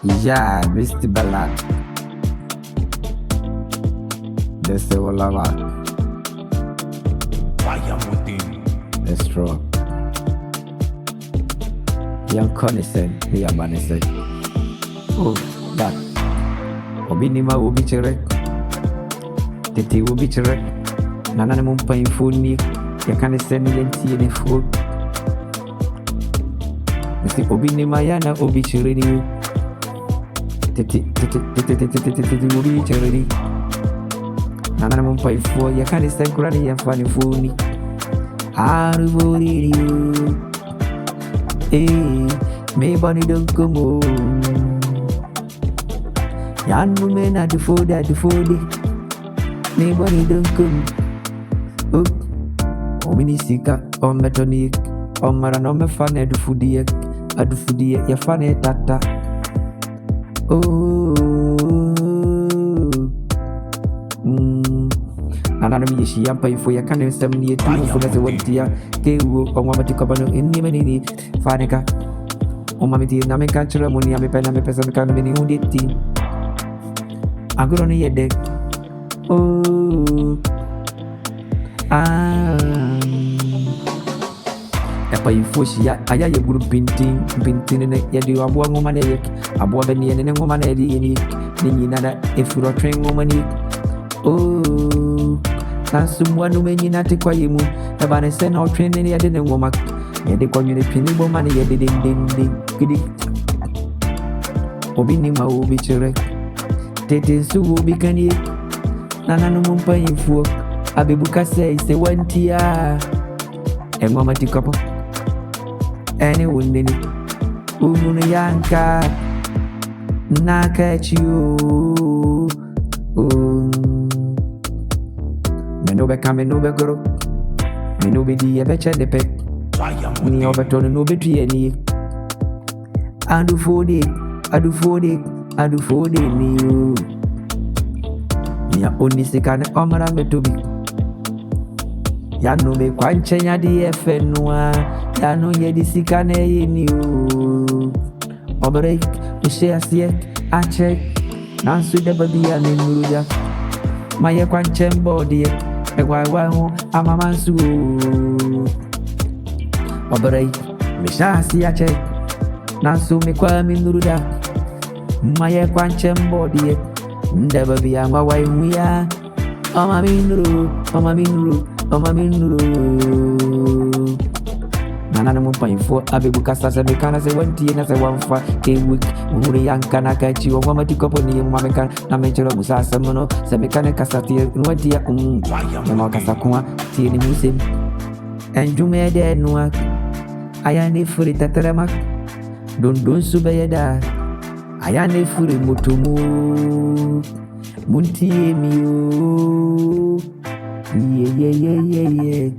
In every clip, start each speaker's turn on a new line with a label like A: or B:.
A: Yeah, Mr. Ballad. This is all about. That's true. Young Connie said, the Abane said, oh, that. Obi Nima Ubi Chere. Titi Ubi Chere. Nana Mumpa in food ni. You can't send me any food. Mr. Obi Nima Yana Ubi Chere. Titi Ubi Chere. Nana Mumpa in food. You can't send Kurani and funny food ni. Aruburi you. Me bunny don't come home. Yan women at the food. Me bunny don't come. Oh, minisika, oh, metonic, oh, maranome fan at the foodie, ya fan tata. Oh, another me, she am pay for your cannon, 78 for the 1 year. Kewu, or Mabaticabano in Nimini, Fanica. Oh, Mammy, Namika, Cheramoni, I'm a pen, I'm a person, kind of many wounded team. I'm good on your deck. Oh, Epa Fushia, I am a good painting in it. Yet you are one woman, a woman, and a woman, Nina, if you are trained woman. Oh, that's someone who may not take you. About a send out training, I didn't woman. Yet they call you the penny woman, yet they didn't. Obinima will be correct. Tete Su will be can eat. Nana no mumpa in folk. Abibuka say 1 year. And Mama Tikapo. Anyone in it. Yanka. Knock at you. Menobe come no begro. Menobe di a betcha de pet. Ni overton no betri any. I do for it, you. Ya only second omara metubi. Ya no me quanche ya di FNwa. Ya no ye di sikane in you. Oberek, the share siek, I check. Nansu de baby and in Muruja. Maya quanchem body, a why I'm a mansu. Oberek, Misha see a check. Nansu me kwam in Muruja. Maya quanchem body, never be a why we are. Mama minru. Nana Mumpa for Abibuka Sasabicana, say 1 year, as a 1 for a week. Uri Yankana Kachi, or Mamati Company, Mamakan, Namacho Musa Samono, Samicana Casati, Nuatia, Yamakasakuma, Tini Musim, and Jume de Nuak. I am a free Tataramak. Don't Subayada. I am a free Mutumu Munti Miu. Yeah.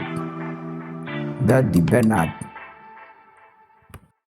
A: Daddy Bernard.